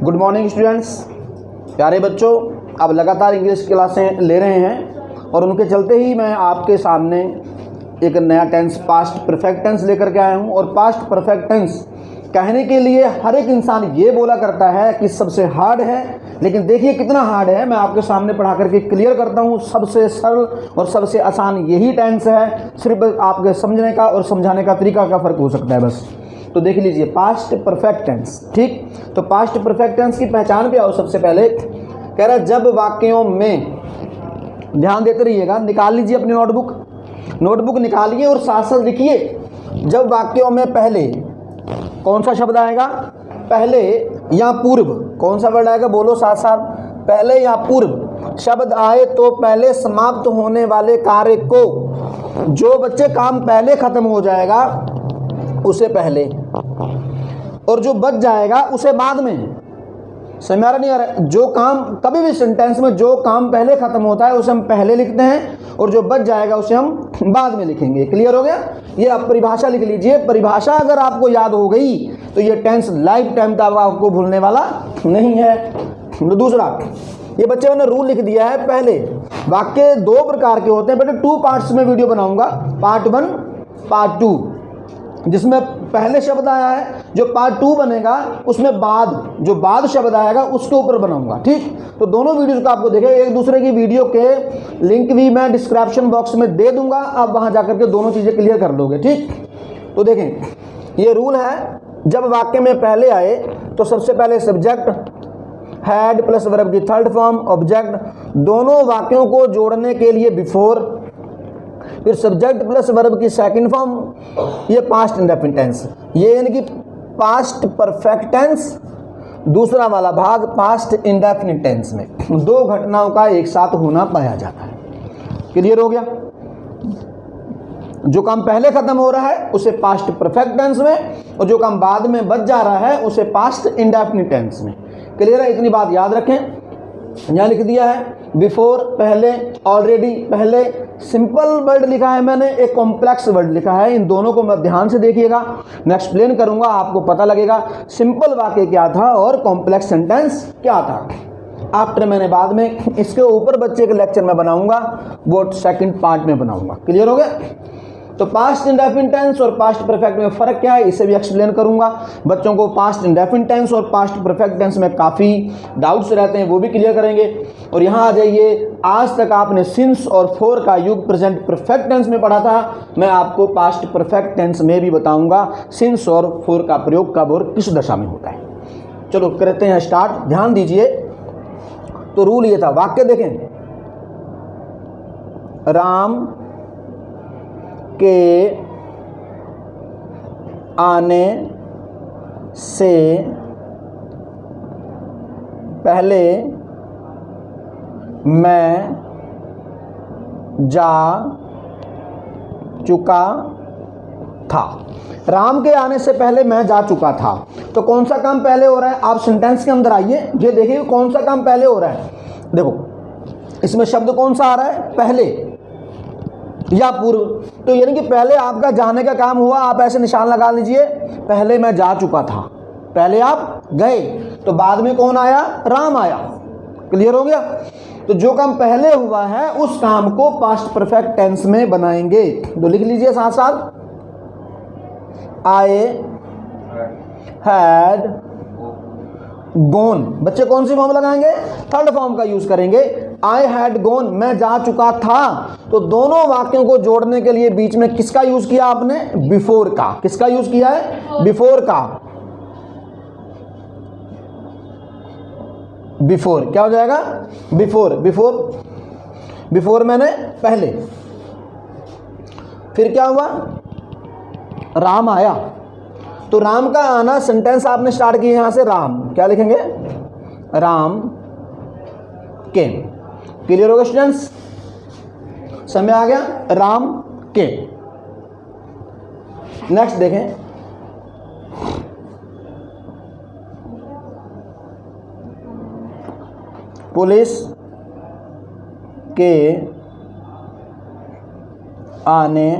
Good morning students, प्यारे बच्चों। अब लगातार इंग्लिश क्लासें ले रहे हैं और उनके चलते ही मैं आपके सामने एक नया टेंस पास्ट परफेक्ट टेंस लेकर के आया हूं। और पास्ट परफेक्ट टेंस कहने के लिए हर एक इंसान ये बोला करता है कि सबसे हार्ड है, लेकिन देखिए कितना हार्ड है। मैं आपके सामने पढ़ा करके क्लियर करता हूँ। सबसे सरल और सबसे आसान यही टेंस है, सिर्फ आपके समझने का और समझाने का तरीका का फ़र्क हो सकता है बस। तो देख लीजिए पास्ट परफेक्ट टेंस। ठीक, तो पास्ट परफेक्ट टेंस की पहचान भी आओ। सबसे पहले कह रहा है जब वाक्यों में, ध्यान देते रहिएगा, निकाल लीजिए अपनी नोटबुक निकालिए और साथ साथ लिखिए। जब वाक्यों में पहले कौन सा शब्द आएगा, पहले या पूर्व, कौन सा वर्ड आएगा, बोलो साथ साथ, पहले या पूर्व शब्द आए तो पहले समाप्त होने वाले कार्य को, जो बच्चे काम पहले खत्म हो जाएगा उसे पहले, और जो बच जाएगा उसे बाद में। समझ आ रहा नहीं आ रहा? जो काम कभी भी सेंटेंस में जो काम पहले खत्म होता है उसे हम पहले लिखते हैं और जो बच जाएगा उसे हम बाद में लिखेंगे। क्लियर हो गया? ये आप परिभाषा लिख लीजिए। परिभाषा अगर आपको याद हो गई तो ये टेंस लाइफ टाइम तक आपको भूलने वाला नहीं है। दूसरा, ये बच्चे ने रूल लिख दिया है। पहले वाक्य दो प्रकार के होते हैं बेटे, 2 पार्ट्स में वीडियो बनाऊंगा, पार्ट 1 पार्ट 2, जिसमें पहले शब्द आया है, जो पार्ट 2 बनेगा उसमें जो बाद शब्द आएगा उसके ऊपर बनाऊंगा। ठीक, तो दोनों वीडियोस को आपको देखें। एक दूसरे की वीडियो के लिंक भी मैं डिस्क्रिप्शन बॉक्स में दे दूंगा, आप वहां जाकर के दोनों चीजें क्लियर कर लोगे। ठीक, तो देखें ये रूल है, जब वाक्य में पहले आए तो सबसे पहले सब्जेक्ट, हैड प्लस वर्ब की थर्ड फॉर्म, ऑब्जेक्ट, दोनों वाक्यों को जोड़ने के लिए बिफोर, फिर सब्जेक्ट प्लस वर्ब की सेकंड फॉर्म, ये पास्ट इंडेफिनिट टेंस, ये यानी कि पास्ट परफेक्ट टेंस। दूसरा वाला भाग पास्ट इंडेफिनिट टेंस में दो घटनाओं का एक साथ होना पाया जाता है। क्लियर हो गया? जो काम पहले खत्म हो रहा है उसे पास्ट परफेक्ट टेंस में, और जो काम बाद में बच जा रहा है उसे पास्ट इंडेफिनिट टेंस में। क्लियर है? इतनी बात याद रखें। यहाँ लिख दिया है बिफोर पहले, ऑलरेडी पहले, सिंपल वर्ड लिखा है मैंने, एक कॉम्प्लेक्स वर्ड लिखा है। इन दोनों को मैं ध्यान से देखिएगा, मैं एक्सप्लेन करूंगा, आपको पता लगेगा सिंपल वाक्य क्या था और कॉम्प्लेक्स सेंटेंस क्या था। आफ्टर मैंने बाद में इसके ऊपर बच्चे के लेक्चर में बनाऊंगा, वो सेकंड पार्ट में बनाऊंगा। क्लियर हो गया? तो पास्ट इंडेफिनिट टेंस और पास्ट परफेक्ट में फ़र्क क्या है इसे भी एक्सप्लेन करूंगा। बच्चों को पास्ट इंडेफिनिट टेंस और पास्ट परफेक्ट टेंस में काफ़ी डाउट्स रहते हैं, वो भी क्लियर करेंगे। और यहाँ आ जाइए, आज तक आपने सिंस और फॉर का युग प्रेजेंट परफेक्ट टेंस में पढ़ा था, मैं आपको पास्ट परफेक्ट टेंस में भी बताऊँगा सिंस और फॉर का प्रयोग कब और किस दशा में होता है। चलो करते हैं स्टार्ट, ध्यान दीजिए। तो रूल ये था, वाक्य देखें, राम के आने से पहले मैं जा चुका था। राम के आने से पहले मैं जा चुका था, तो कौन सा काम पहले हो रहा है? आप सेंटेंस के अंदर आइए, ये देखिए कौन सा काम पहले हो रहा है। देखो इसमें शब्द कौन सा आ रहा है, पहले या पूर्व। तो यानी कि पहले आपका जाने का काम हुआ, आप ऐसे निशान लगा लीजिए, पहले मैं जा चुका था, पहले आप गए, तो बाद में कौन आया? राम आया। क्लियर हो गया? तो जो काम पहले हुआ है उस काम को पास्ट परफेक्ट टेंस में बनाएंगे। तो लिख लीजिए साथ साथ, आई हैड गोन। बच्चे कौन सी फॉर्म लगाएंगे? थर्ड फॉर्म का यूज करेंगे। आई हैड गोन, मैं जा चुका था। तो दोनों वाक्यों को जोड़ने के लिए बीच में किसका यूज किया आपने? बिफोर का। किसका यूज किया है? बिफोर का। बिफोर क्या हो जाएगा? बिफोर मैंने पहले। फिर क्या हुआ? राम आया। तो राम का आना, सेंटेंस आपने स्टार्ट किया यहां से, राम, क्या लिखेंगे? राम के। क्लियर होगा स्टूडेंट्स? समय आ गया, राम के। नेक्स्ट देखें, पुलिस के आने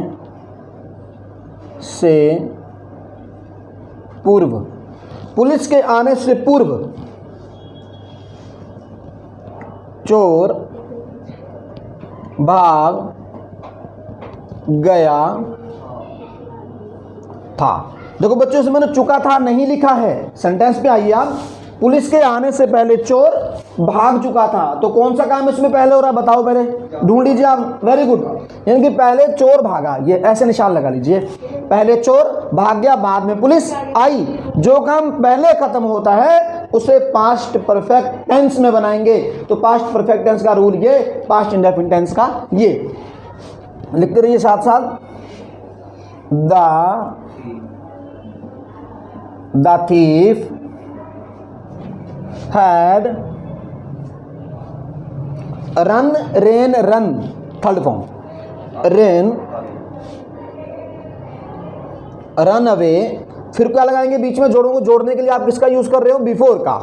से पूर्व। पुलिस के आने से पूर्व चोर भाग गया था। देखो बच्चों, इसमें मैंने चुका था नहीं लिखा है। सेंटेंस पे आइए आप। पुलिस के आने से पहले चोर भाग चुका था, तो कौन सा काम इसमें पहले हो रहा है बताओ, पहले ढूंढ लीजिए आप। वेरी गुड, यानी कि पहले चोर भागा, ये ऐसे निशान लगा लीजिए। पहले चोर भाग गया, बाद में पुलिस आई। जो काम पहले खत्म होता है उसे पास्ट परफेक्ट टेंस में बनाएंगे। तो पास्ट परफेक्ट टेंस का रूल ये, पास्ट इंडेफिनिट टेंस का ये। लिखते रहिए साथ साथ। The thief had run, third form, run away. फिर क्या लगाएंगे बीच में, जोड़ों को जोड़ने के लिए आप किसका यूज कर रहे हो, बिफोर का।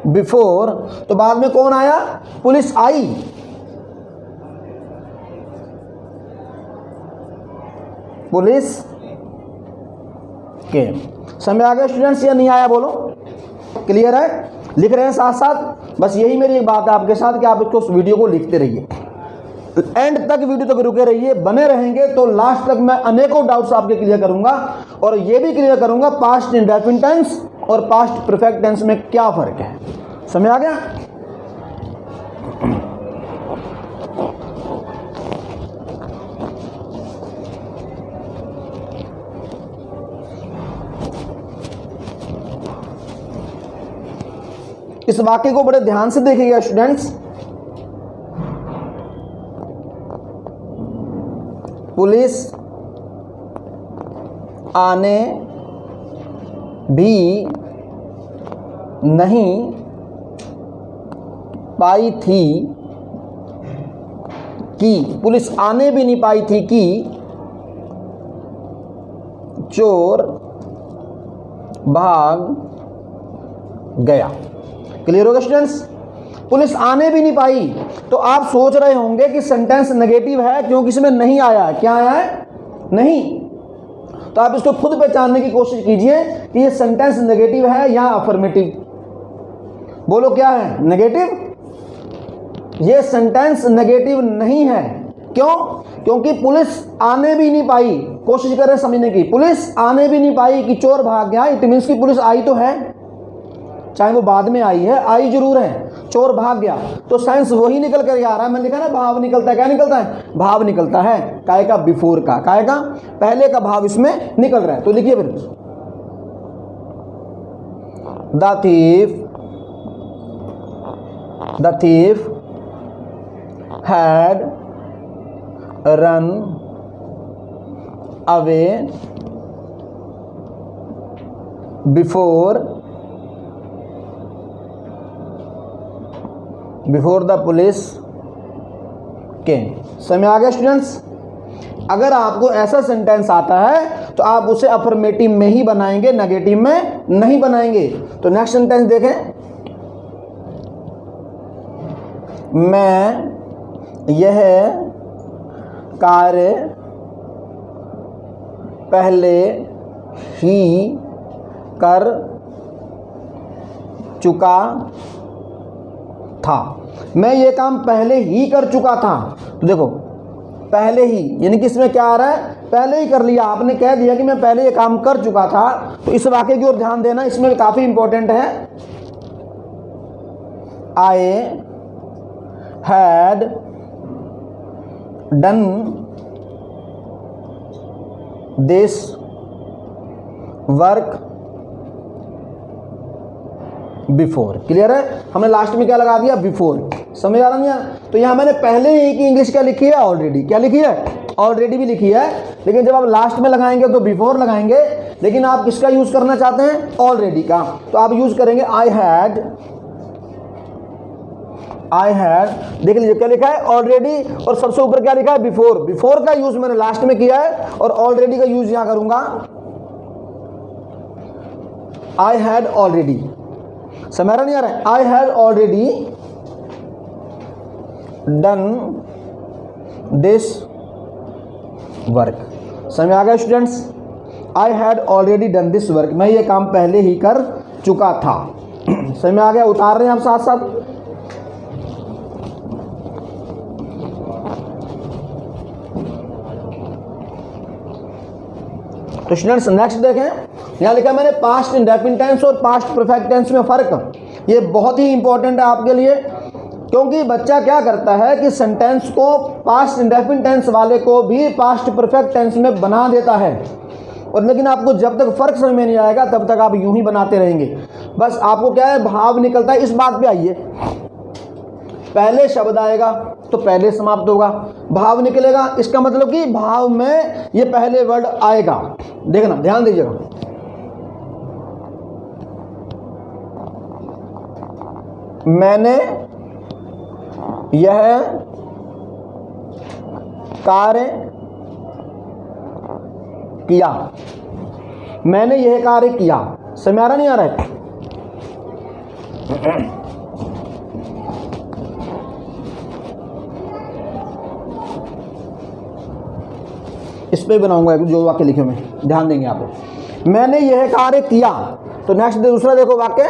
बिफोर, तो बाद में कौन आया, पुलिस आई। पुलिस के समय आ गया स्टूडेंट्स, या नहीं आया बोलो, क्लियर है। लिख रहे हैं साथ साथ। बस यही मेरी एक बात है आपके साथ कि आप इसको उस वीडियो को लिखते रहिए, एंड तक वीडियो तक रुके रहिए, बने रहेंगे तो लास्ट तक मैं अनेकों डाउट्स आपके क्लियर करूंगा। और ये भी क्लियर करूंगा पास्ट इंडेफिनिट टेंस और पास्ट परफेक्ट टेंस में क्या फर्क है। समझ आ गया। इस वाक्य को बड़े ध्यान से देखिएगा स्टूडेंट्स। पुलिस आने भी नहीं पाई थी कि, पुलिस आने भी नहीं पाई थी कि चोर भाग गया। क्लियर होगा स्टूडेंट्स। पुलिस आने भी नहीं पाई, तो आप सोच रहे होंगे कि सेंटेंस नेगेटिव है क्योंकि इसमें नहीं आया। क्या आया है, नहीं। तो आप इसको खुद पहचानने की कोशिश कीजिए कि ये सेंटेंस नेगेटिव है या अफर्मेटिव। बोलो क्या है, नेगेटिव। ये सेंटेंस नेगेटिव नहीं है। क्यों, क्योंकि पुलिस आने भी नहीं पाई। कोशिश करें समझने की। पुलिस आने भी नहीं पाई कि चोर भाग गया, इट मीन्स की पुलिस आई तो है, चाहे वो बाद में आई है, आई जरूर है। चोर भाग गया तो साइंस वही निकल कर आ रहा है। मैंने लिखा ना भाव निकलता है। क्या निकलता है, भाव निकलता है। काय का, बिफोर का। काय का, पहले का भाव इसमें निकल रहा है। तो लिखिए फिर, the thief had run away before the police केम। समझ आ गया स्टूडेंट्स। अगर आपको ऐसा सेंटेंस आता है तो आप उसे अफर्मेटिव में ही बनाएंगे, नेगेटिव में नहीं बनाएंगे। तो नेक्स्ट सेंटेंस देखें। मैं यह कार्य पहले ही कर चुका था। मैं ये काम पहले ही कर चुका था। तो देखो पहले ही, यानी कि इसमें क्या आ रहा है, पहले ही कर लिया। आपने कह दिया कि मैं पहले ये काम कर चुका था। तो इस वाक्य की ओर ध्यान देना, इसमें काफी इंपॉर्टेंट है। I had done this work before. Clear है। हमने लास्ट में क्या लगा दिया, बिफोर। समझ आ रहा नहीं है। तो यहां मैंने पहले ही की इंग्लिश क्या लिखी है, ऑलरेडी। क्या लिखी है, ऑलरेडी भी लिखी है। लेकिन जब आप लास्ट में लगाएंगे तो बिफोर लगाएंगे। लेकिन आप किसका यूज करना चाहते हैं, ऑलरेडी का। तो आप यूज करेंगे आई हैड। देख लीजिए क्या लिखा है, ऑलरेडी, और सबसे ऊपर क्या लिखा है, बिफोर। बिफोर का यूज मैंने लास्ट में किया है और ऑलरेडी का यूज यहां करूंगा। I had already. समझ नहीं आ रहा है, I had already done this work. समझ आ गया students. I had already done this work, मैं ये काम पहले ही कर चुका था। समझ में आ गया? उतार रहे हैं आप साथ साथ। तो स्टूडेंट्स नेक्स्ट देखें, यहाँ लिखा मैंने पास्ट इंडेफिनिट टेंस और पास्ट परफेक्ट टेंस में फ़र्क। ये बहुत ही इंपॉर्टेंट है आपके लिए, क्योंकि बच्चा क्या करता है कि सेंटेंस को पास्ट इंडेफिनिट टेंस वाले को भी पास्ट परफेक्ट टेंस में बना देता है, और लेकिन आपको जब तक फ़र्क समझ में नहीं आएगा तब तक आप यूं ही बनाते रहेंगे। बस आपको क्या है, भाव निकलता है। इस बात पे आइए, पहले शब्द आएगा तो पहले समाप्त होगा, भाव निकलेगा, इसका मतलब कि भाव में ये पहले वर्ड आएगा। देखना, ध्यान दीजिएगा। मैंने यह कार्य किया, मैंने यह कार्य किया। समझ आ रहा नहीं आ रहा है? इस पे बनाऊंगा जो वाक्य लिखे मैं, ध्यान देंगे आप लोग। मैंने यह कार्य किया, तो नेक्स्ट दूसरा देखो वाक्य,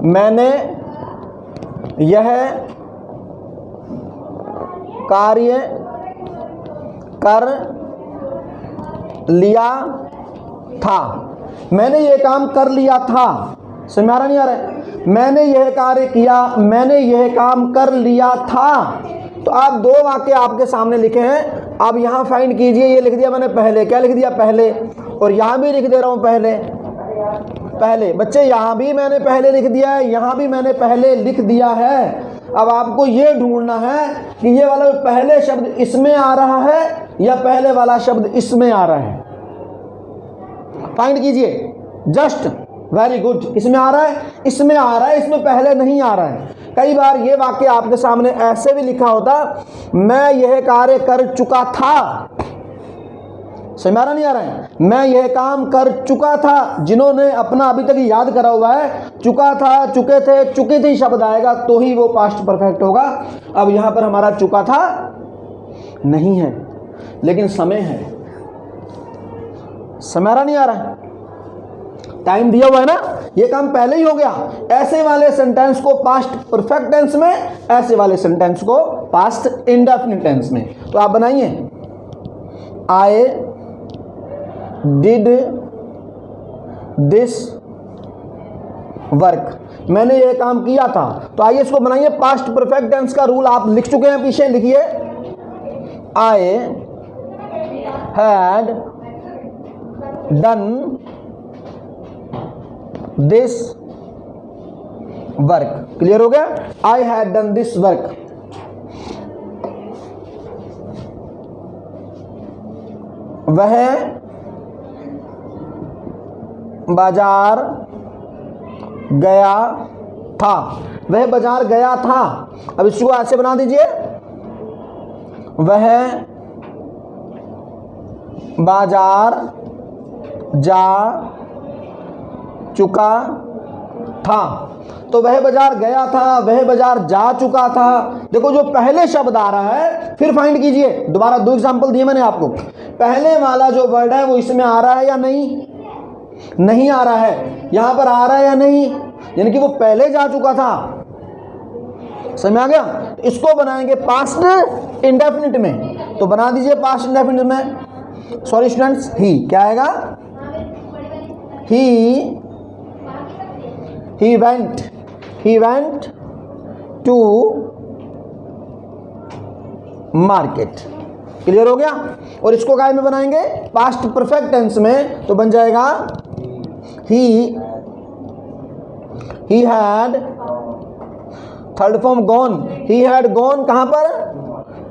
मैंने यह कार्य कर लिया था, मैंने यह काम कर लिया था। समझ आ रहा नहीं आ रहा है? मैंने यह कार्य किया, मैंने यह काम कर लिया था। तो आप दो वाक्य आपके सामने लिखे हैं, आप यहाँ फाइंड कीजिए। ये लिख दिया मैंने पहले, क्या लिख दिया? पहले। और यहाँ भी लिख दे रहा हूँ पहले। पहले बच्चे, यहाँ भी मैंने पहले लिख दिया है, यहाँ भी मैंने पहले लिख दिया है। अब आपको ये ढूंढना है कि ये वाला पहले शब्द इसमें आ रहा है या पहले वाला शब्द इसमें आ रहा है। फाइंड कीजिए। Just, very good. इसमें आ रहा है, इसमें आ रहा है, इसमें पहले नहीं आ रहा है। कई बार ये वाक्य आपके सामने ऐसे भी लिखा होता, मैं यह कार्य कर चुका था। समझ आ रहा नहीं आ रहा है? मैं यह काम कर चुका था। जिन्होंने अपना अभी तक याद करा हुआ है, चुका था, चुके थे, चुकी थी शब्द आएगा तो ही वो पास्ट परफेक्ट होगा। अब यहां पर हमारा चुका था नहीं है, लेकिन समय है। समझ आ रहा नहीं आ रहा है? टाइम दिया हुआ है ना, ये काम पहले ही हो गया। ऐसे वाले सेंटेंस को पास्ट परफेक्ट टेंस में, ऐसे वाले सेंटेंस को पास्ट इंडेफिनिट टेंस में। तो आप बनाइए, आई डिड दिस वर्क, मैंने ये काम किया था। तो आइए इसको बनाइए। पास्ट परफेक्ट टेंस का रूल आप लिख चुके हैं पीछे, लिखिए। I had done this work. Clear हो गया? I had done this work. वह बाजार गया था, वह बाजार गया था। अब इसको ऐसे बना दीजिए, वह बाजार जा चुका था। तो वह बाजार गया था, वह बाजार जा चुका था। देखो जो पहले शब्द आ रहा है, फिर फाइंड कीजिए। दोबारा दो एग्जांपल दिए मैंने आपको। पहले वाला जो वर्ड है वो इसमें आ रहा है या नहीं? नहीं आ रहा है। यहां पर आ रहा है या नहीं? यानी कि वो पहले जा चुका था। समझ आ गया? इसको बनाएंगे पास्ट इंडेफिनिट में। तो बना दीजिए पास्ट इंडेफिनिट में। सॉरी स्टूडेंट्स, ही क्या आएगा? he went to market। Clear हो गया? और इसको काय में बनाएंगे? पास्ट परफेक्ट टेंस में। तो बन जाएगा he had, third form gone, he had gone कहां पर?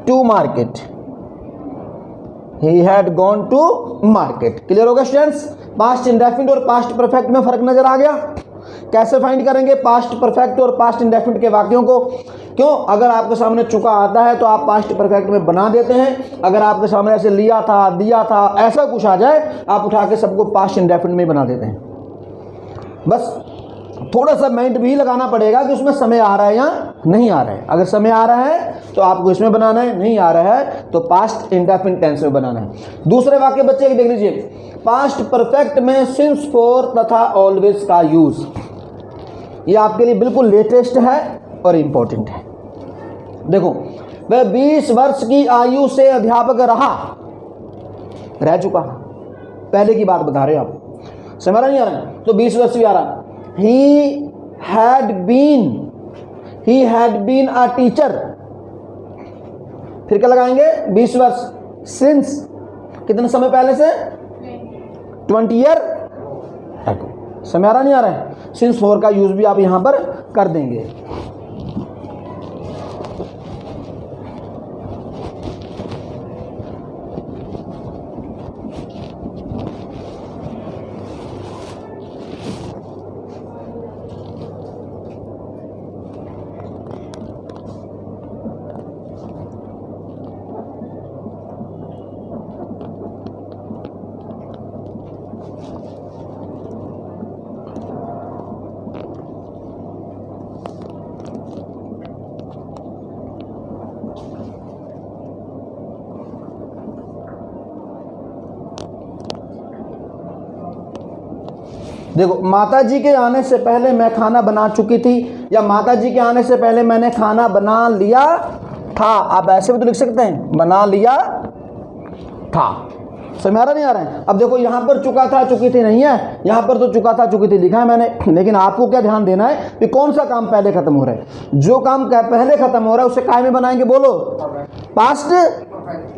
To market. he had gone to market। Clear हो गया स्टूडेंट्स? पास्ट इंडेफिनिट और पास्ट परफेक्ट में फर्क नजर आ गया? कैसे फाइंड करेंगे पास्ट परफेक्ट और पास्ट इंडेफिनिट के वाक्यों को? क्यों? अगर आपके सामने चुका आता है तो आप पास्ट परफेक्ट में बना देते हैं। अगर आपके सामने ऐसे लिया था, दिया था, ऐसा कुछ आ जाए, आप उठा के सबको पास्ट इंडेफिनिट में बना देते हैं। बस थोड़ा सा माइंड भी लगाना पड़ेगा कि उसमें समय आ रहा है या नहीं आ रहा है। अगर समय आ रहा है तो आपको इसमें बनाना है, नहीं आ रहा है तो पास्ट इंडेफिनिट टेंस में बनाना है। दूसरे वाक्य बच्चे देख लीजिए, पास्ट परफेक्ट में सिंस, फॉर तथा ऑलवेज का यूज। ये आपके लिए बिल्कुल लेटेस्ट है और इंपॉर्टेंट है। देखो, वह 20 वर्ष की आयु से अध्यापक रह चुका, पहले की बात बता रहे हो आप, समझ नहीं आ रहा है तो 20 वर्ष भी आ रहा। He had been a teacher, फिर क्या लगाएंगे 20 वर्ष, सिंस कितने समय पहले से 20 ईयर, समय आ रहा नहीं आ रहा है। सिंस फॉर का यूज भी आप यहां पर कर देंगे। देखो, माताजी के आने से पहले मैं खाना बना चुकी थी, या माताजी के आने से पहले मैंने खाना बना लिया था। आप ऐसे भी तो लिख सकते हैं, बना लिया था। समझ आ रहा नहीं आ रहा है। अब देखो, यहाँ पर चुका था चुकी थी नहीं है, यहाँ पर तो चुका था चुकी थी लिखा है मैंने, लेकिन आपको क्या ध्यान देना है कि कौन सा काम पहले खत्म हो रहा है। जो काम पहले खत्म हो रहा है उसे काय में बनाएंगे, बोलो, पास्ट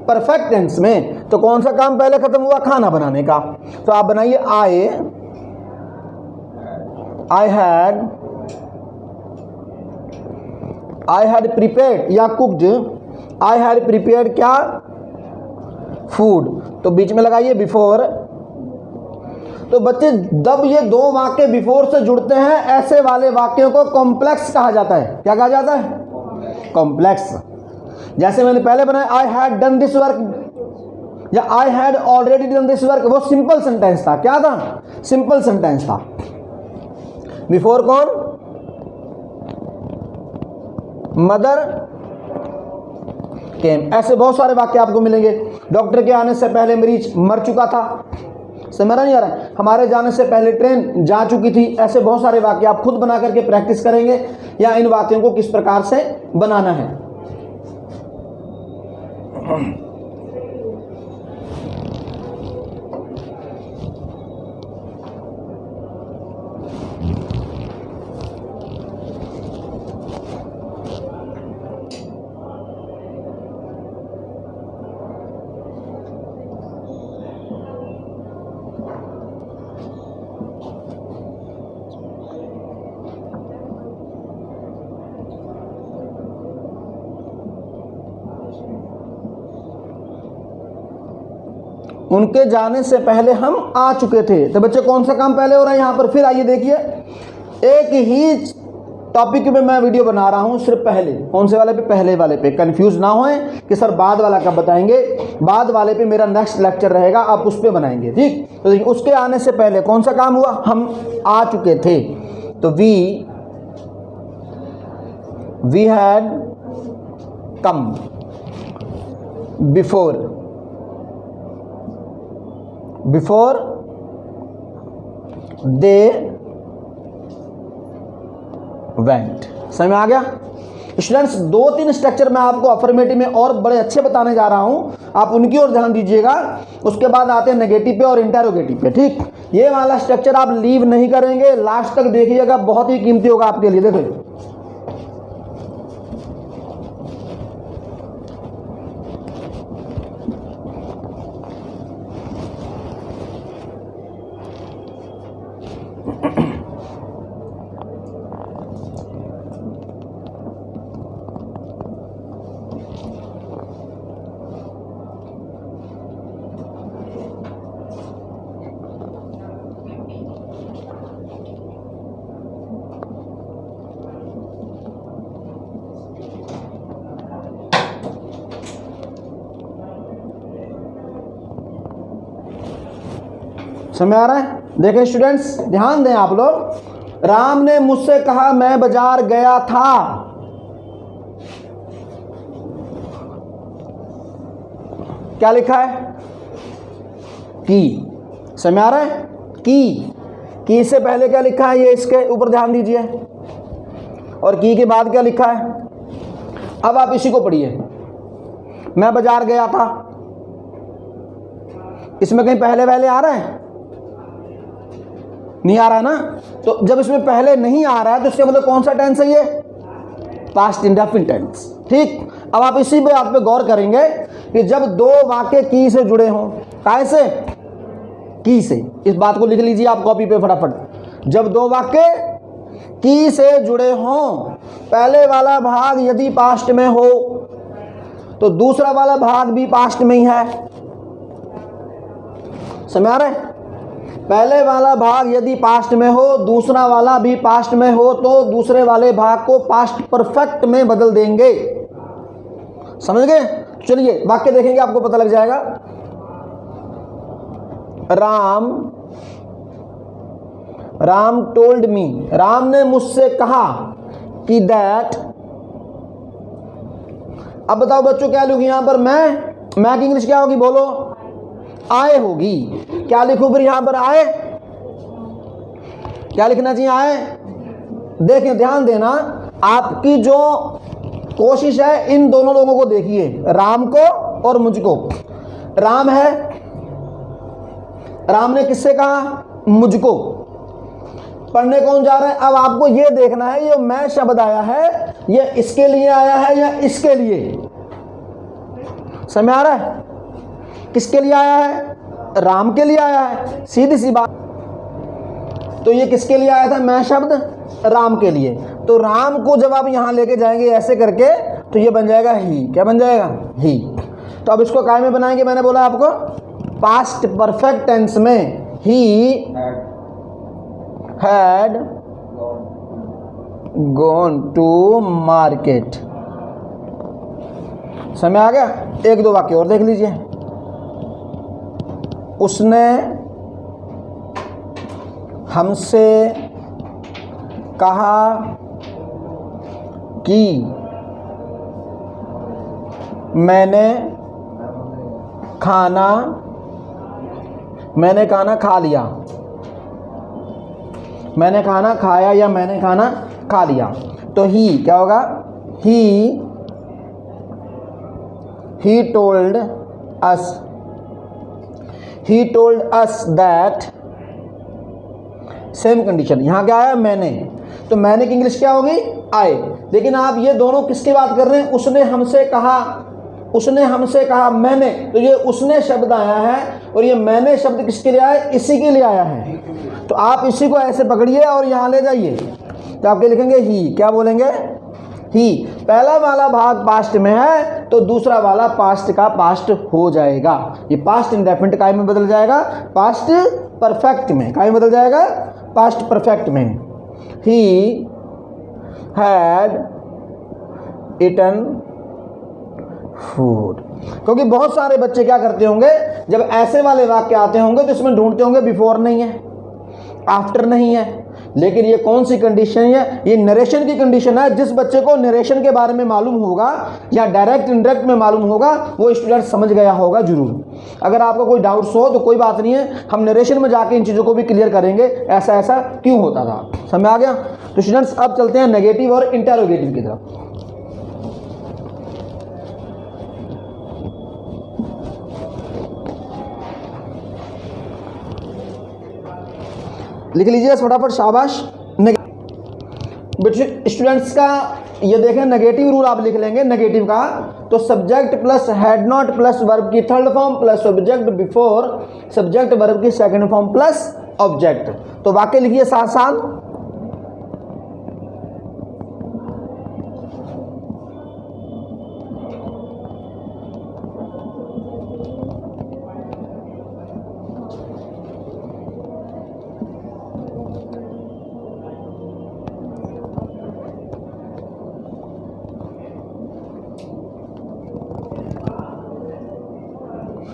परफेक्ट टेंस में। तो कौन सा काम पहले खत्म हुआ, खाना बनाने का। तो आप बनाइए, I had prepared या कुक्ड, I had prepared क्या, फूड। तो बीच में लगाइए बिफोर। तो बच्चे, जब ये दो वाक्य बिफोर से जुड़ते हैं, ऐसे वाले वाक्यों को कॉम्प्लेक्स कहा जाता है। क्या कहा जाता है, कॉम्प्लेक्स। जैसे मैंने पहले बनाया, I had done this work या I had already done this work, वो सिंपल सेंटेंस था। क्या था, सिंपल सेंटेंस था। बिफोर कौन, मदर केम। ऐसे बहुत सारे वाक्य आपको मिलेंगे। डॉक्टर के आने से पहले मरीज मर चुका था, समझ नहीं आ रहा है। हमारे जाने से पहले ट्रेन जा चुकी थी। ऐसे बहुत सारे वाक्य आप खुद बना करके प्रैक्टिस करेंगे, या इन वाक्यों को किस प्रकार से बनाना है। उनके जाने से पहले हम आ चुके थे। तो बच्चे, कौन सा काम पहले हो रहा है यहाँ पर, फिर आइए देखिए, एक ही टॉपिक में मैं वीडियो बना रहा हूँ, सिर्फ पहले, कौन से वाले पे, पहले वाले पे। कंफ्यूज ना होए कि सर बाद वाला कब बताएंगे, बाद वाले पे मेरा नेक्स्ट लेक्चर रहेगा, आप उस पर बनाएंगे, ठीक। तो देखिए, उसके आने से पहले कौन सा काम हुआ, हम आ चुके थे। तो we had come before they went. समझ में आ गया स्टूडेंट्स। 2-3 स्ट्रक्चर मैं आपको अफर्मेटिव में और बड़े अच्छे बताने जा रहा हूं, आप उनकी ओर ध्यान दीजिएगा। उसके बाद आते हैं नेगेटिव पे और इंटेरोगेटिव पे, ठीक। ये वाला स्ट्रक्चर आप लीव नहीं करेंगे, लास्ट तक देखिएगा, बहुत ही कीमती होगा आपके लिए। देखो, समझ आ रहा है। देखें स्टूडेंट्स, ध्यान दें आप लोग, राम ने मुझसे कहा मैं बाजार गया था। क्या लिखा है? की। समझ आ रहा है? की से पहले क्या लिखा है, ये इसके ऊपर ध्यान दीजिए, और की के बाद क्या लिखा है। अब आप इसी को पढ़िए, मैं बाजार गया था। इसमें कहीं पहले पहले आ रहा है? नहीं आ रहा है ना। तो जब इसमें पहले नहीं आ रहा है तो इसका मतलब कौन सा टेंस है? ये पास्ट इंडेफिनिट टेंस। ठीक, अब आप इसी बात पे गौर करेंगे कि जब दो वाक्य की से जुड़े हों, काय से? की से। इस बात को लिख लीजिए आप कॉपी पे फटाफट। जब दो वाक्य की से जुड़े हों, पहले वाला भाग यदि पास्ट में हो तो दूसरा वाला भाग भी पास्ट में ही है। समझ आ रहा है? पहले वाला भाग यदि पास्ट में हो, दूसरा वाला भी पास्ट में हो, तो दूसरे वाले भाग को पास्ट परफेक्ट में बदल देंगे। समझ गए? चलिए वाक्य देखेंगे, आपको पता लग जाएगा। राम टोल्ड मी, राम ने मुझसे कहा कि दैट। अब बताओ बच्चों क्या लिखूं यहां पर? मैं की इंग्लिश क्या होगी? बोलो। आए होगी। क्या लिखूं फिर यहां पर? आए। क्या लिखना चाहिए? आए। देखें, ध्यान देना, आपकी जो कोशिश है इन दोनों लोगों को देखिए, राम को और मुझको। राम है, राम ने किससे कहा? मुझको। पढ़ने कौन जा रहा है? अब आपको यह देखना है ये मैं शब्द आया है ये इसके लिए आया है या इसके लिए। समझ आ रहा है? किसके लिए आया है? राम के लिए आया है, सीधी सी बात। तो ये किसके लिए आया था मैं शब्द? राम के लिए। तो राम को जब आप यहां लेके जाएंगे ऐसे करके तो ये बन जाएगा ही। क्या बन जाएगा? ही। तो अब इसको काय में बनाएंगे? मैंने बोला आपको पास्ट परफेक्ट टेंस में। He had gone to market. समझ आ गया? एक दो वाक्य और देख लीजिए। उसने हमसे कहा कि मैंने खाना खा लिया। मैंने खाना खाया या मैंने खाना खा लिया। तो ही क्या होगा? He told us that. Same condition यहां क्या आया? मैंने। तो मैंने की इंग्लिश क्या होगी? आए। लेकिन आप ये दोनों किसकी बात कर रहे हैं? उसने हमसे कहा, उसने हमसे कहा, मैंने। तो ये उसने शब्द आया है और ये मैंने शब्द किसके लिए आया? इसी के लिए आया है। तो आप इसी को ऐसे पकड़िए और यहां ले जाइए। तो आपके लिखेंगे ही। क्या बोलेंगे? ही। पहला वाला भाग पास्ट में है तो दूसरा वाला पास्ट का पास्ट हो जाएगा। ये पास्ट इंडेफिनिट काय में बदल जाएगा? पास्ट परफेक्ट में। काय में बदल जाएगा? पास्ट परफेक्ट में। He had eaten food. क्योंकि बहुत सारे बच्चे क्या करते होंगे, जब ऐसे वाले वाक्य आते होंगे तो इसमें ढूंढते होंगे बिफोर नहीं है, आफ्टर नहीं है। लेकिन ये कौन सी कंडीशन है? ये नरेशन की कंडीशन है। जिस बच्चे को नरेशन के बारे में मालूम होगा या डायरेक्ट इनडायरेक्ट में मालूम होगा वो स्टूडेंट समझ गया होगा जरूर। अगर आपको कोई डाउट्स हो तो कोई बात नहीं है, हम नरेशन में जाके इन चीज़ों को भी क्लियर करेंगे ऐसा ऐसा क्यों होता था। समझ आ गया? तो स्टूडेंट्स अब चलते हैं नेगेटिव और इंटेरोगेटिव की तरफ। लिख लीजिए फटाफट, शाबाश। स्टूडेंट्स का ये देखें, नेगेटिव रूल आप लिख लेंगे। नेगेटिव का तो subject plus had not plus verb की third form plus object before subject verb की सेकंड फॉर्म प्लस ऑब्जेक्ट। तो वाक्य लिखिए साथ साथ।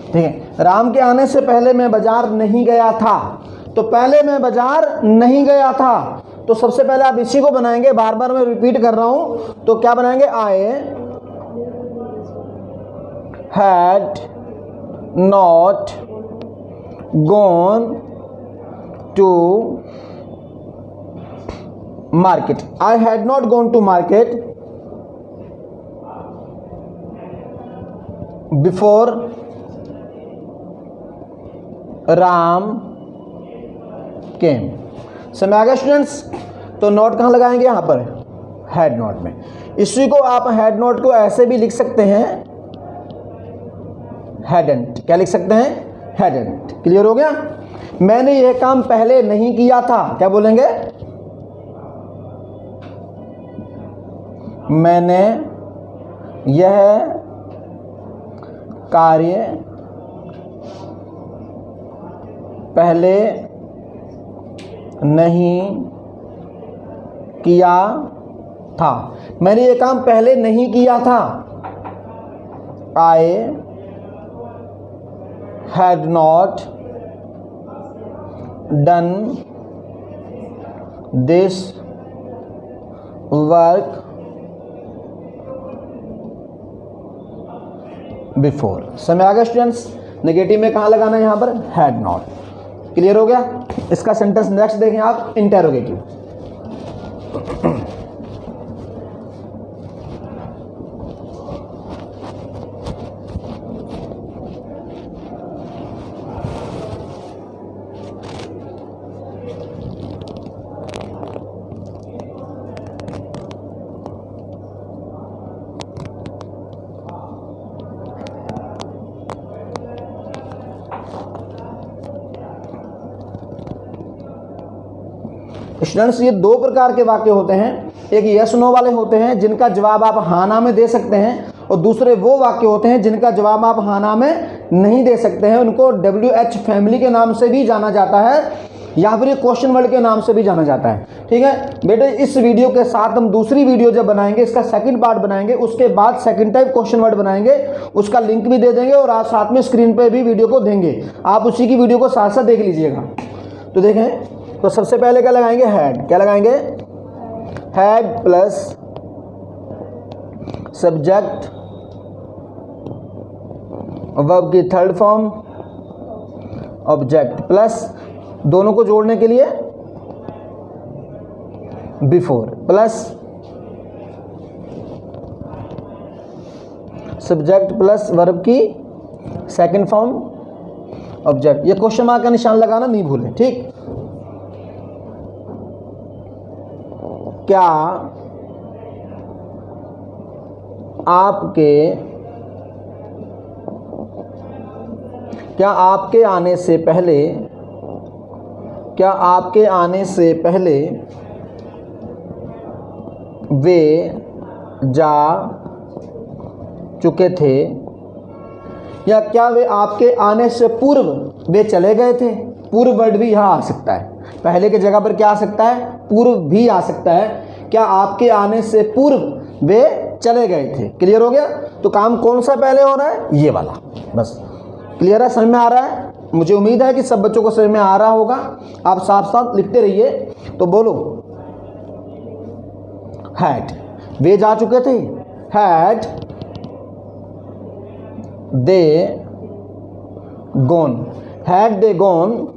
ठीक है। राम के आने से पहले मैं बाजार नहीं गया था। तो पहले मैं बाजार नहीं गया था तो सबसे पहले आप इसी को बनाएंगे, बार बार मैं रिपीट कर रहा हूं। तो क्या बनाएंगे, I had not gone to market. I had not gone to market before Ram came. समझ आ गया स्टूडेंट्स? तो नोट कहाँ लगाएंगे, यहाँ पर हेड नोट में। इसी को आप हेड नोट को ऐसे भी लिख सकते हैं, हेडेंट। क्या लिख सकते हैं, हेडेंट। क्लियर हो गया? मैंने यह काम पहले नहीं किया था, क्या बोलेंगे, मैंने यह कार्य पहले नहीं किया था। मैंने ये काम पहले नहीं किया था। आई had not done this work before. समझ आ गया स्टूडेंट्स? नेगेटिव में कहाँ लगाना है, यहाँ पर हैड नॉट। क्लियर हो गया? इसका सेंटेंस नेक्स्ट देखें आप, इंटेरोगेटिव। स्टूडेंट्स, ये दो प्रकार के वाक्य होते हैं। एक यस नो वाले होते हैं जिनका जवाब आप हाँ ना में दे सकते हैं, और दूसरे वो वाक्य होते हैं जिनका जवाब आप हाँ ना में नहीं दे सकते हैं। उनको WH फैमिली के नाम से भी जाना जाता है, या फिर ये क्वेश्चन वर्ड के नाम से भी जाना जाता है। ठीक है बेटे, इस वीडियो के साथ हम दूसरी वीडियो जब बनाएंगे, इसका सेकंड पार्ट बनाएंगे, उसके बाद सेकंड टाइप क्वेश्चन वर्ड बनाएंगे, उसका लिंक भी दे देंगे और आप साथ में स्क्रीन पे भी वीडियो को देंगे। आप उसी की वीडियो को साथ साथ देख लीजिएगा। तो देखें, तो सबसे पहले क्या लगाएंगे, हैड। क्या लगाएंगे, हैड प्लस सब्जेक्ट वर्ब की थर्ड फॉर्म ऑब्जेक्ट प्लस दोनों को जोड़ने के लिए before plus subject plus verb की सेकंड फॉर्म ऑब्जेक्ट। ये क्वेश्चन मार्क का निशान लगाना नहीं भूलें। ठीक, क्या आपके आने से पहले वे जा चुके थे, या क्या वे आपके आने से पूर्व वे चले गए थे। पूर्व वर्ड भी यहाँ आ सकता है, पहले की जगह पर क्या आ सकता है, पूर्व भी आ सकता है। क्या आपके आने से पूर्व वे चले गए थे। क्लियर हो गया? तो काम कौन सा पहले हो रहा है, ये वाला। बस क्लियर है, समझ में आ रहा है? मुझे उम्मीद है कि सब बच्चों को समझ में आ रहा होगा। आप साथ साथ लिखते रहिए। तो बोलो, हैड, वे जा चुके थे, had they gone, had they gone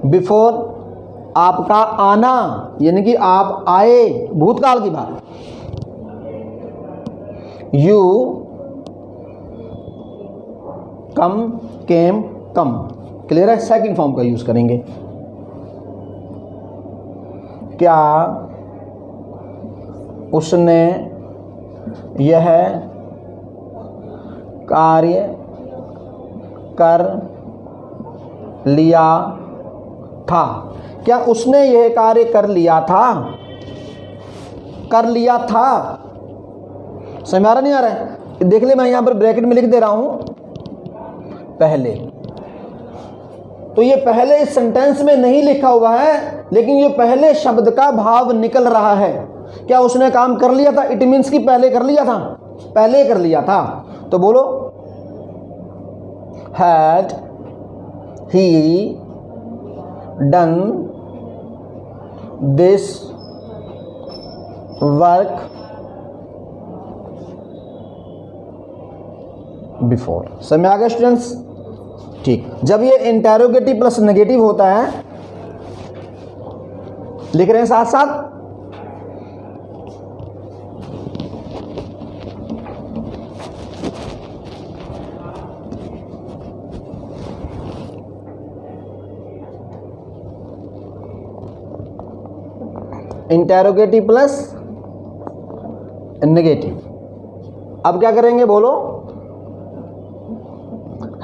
before आपका आना, यानी कि आप आए, भूतकाल की बात। You come, came, come. Clear है? सेकंड फॉर्म का यूज करेंगे। क्या उसने यह कार्य कर लिया था। क्या उसने यह कार्य कर लिया था, कर लिया था। समझ में आ रहा नहीं आ रहा है? देख ले, मैं यहां पर ब्रैकेट में लिख दे रहा हूं पहले। तो ये पहले इस सेंटेंस में नहीं लिखा हुआ है, लेकिन ये पहले शब्द का भाव निकल रहा है। क्या उसने काम कर लिया था, इट मीन्स कि पहले कर लिया था, पहले कर लिया था। तो बोलो, had he done this work before. समझ आ गया स्टूडेंट्स? ठीक, जब ये इंटेरोगेटिव प्लस नेगेटिव होता है, लिख रहे हैं साथ साथ, इंटेरोगेटिव प्लस नेगेटिव। अब क्या करेंगे बोलो?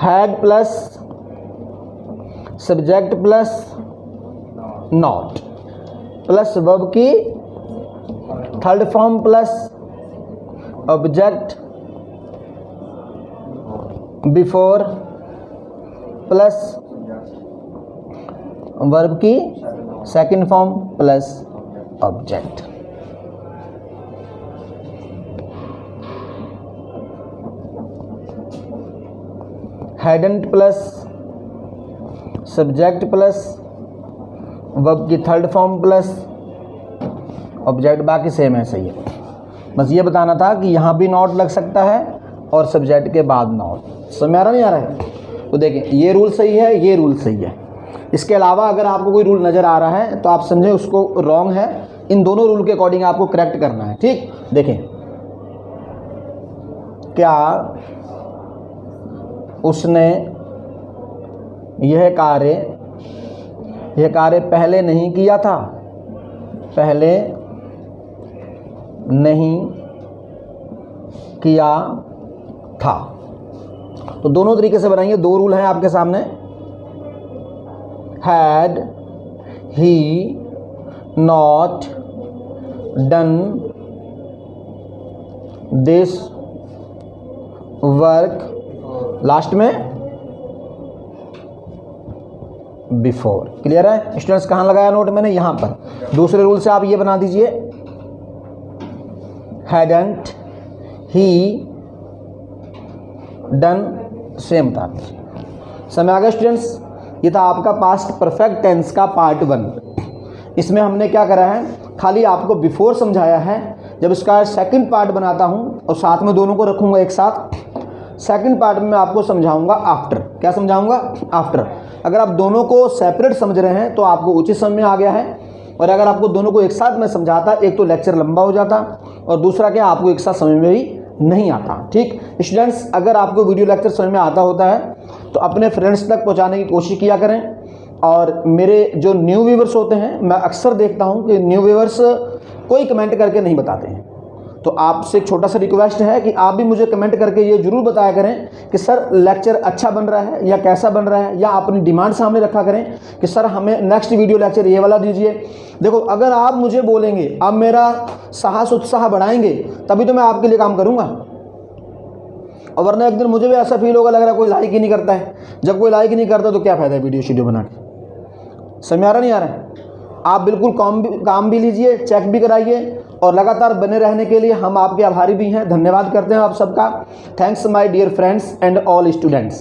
Had plus subject plus not plus verb की third form plus object before plus verb की second form plus object. Hadn't plus subject plus verb की थर्ड फॉर्म प्लस ऑब्जेक्ट, बाकी सेम ऐसे ही है। बस ये बताना था कि यहाँ भी नॉट लग सकता है और सब्जेक्ट के बाद नॉट। समझ आ रहा नहीं आ रहा है? तो देखें, ये रूल सही है, ये रूल सही है। इसके अलावा अगर आपको कोई रूल नज़र आ रहा है तो आप समझें उसको रॉन्ग है। इन दोनों रूल के अकॉर्डिंग आपको करेक्ट करना है। ठीक, देखें, क्या उसने यह कार्य पहले नहीं किया था? पहले नहीं किया था। तो दोनों तरीके से बनाइए। दो रूल हैं आपके सामने। Had he not done this work, last में बिफोर। क्लियर है स्टूडेंट्स? कहाँ लगाया नोट मैंने? यहाँ पर। दूसरे रूल से आप ये बना दीजिए, हैडंट ही डन, सेम था। समझ आ गया स्टूडेंट्स? ये था आपका पास्ट परफेक्ट टेंस का पार्ट 1। इसमें हमने क्या करा है, खाली आपको बिफोर समझाया है। जब इसका सेकंड पार्ट बनाता हूँ और साथ में दोनों को रखूँगा एक साथ, सेकंड पार्ट में मैं आपको समझाऊंगा आफ्टर। क्या समझाऊंगा? आफ्टर। अगर आप दोनों को सेपरेट समझ रहे हैं तो आपको उचित समझ में आ गया है, और अगर आपको दोनों को एक साथ में समझाता, एक तो लेक्चर लंबा हो जाता और दूसरा क्या, आपको एक साथ समझ में भी नहीं आता। ठीक स्टूडेंट्स, अगर आपको वीडियो लेक्चर समझ में आता होता है तो अपने फ्रेंड्स तक पहुँचाने की कोशिश किया करें। और मेरे जो न्यू व्यूवर्स होते हैं, मैं अक्सर देखता हूँ कि न्यू व्यूवर्स कोई कमेंट करके नहीं बताते हैं। तो आपसे एक छोटा सा रिक्वेस्ट है कि आप भी मुझे कमेंट करके ये जरूर बताया करें कि सर लेक्चर अच्छा बन रहा है या कैसा बन रहा है, या अपनी डिमांड सामने रखा करें कि सर हमें नेक्स्ट वीडियो लेक्चर ये वाला दीजिए। देखो, अगर आप मुझे बोलेंगे, आप मेरा साहस उत्साह बढ़ाएंगे, तभी तो मैं आपके लिए काम करूँगा। और वरना एक दिन मुझे भी ऐसा फील होगा, लग रहा है कोई लाइक ही नहीं करता है। जब कोई लाइक ही नहीं करता तो क्या फ़ायदा है वीडियो बना के? समझ आ रहा नहीं आ रहा है? आप बिल्कुल काम भी लीजिए, चेक भी कराइए, और लगातार बने रहने के लिए हम आपके आभारी भी हैं। धन्यवाद करते हैं आप सबका। Thanks my dear friends and all students.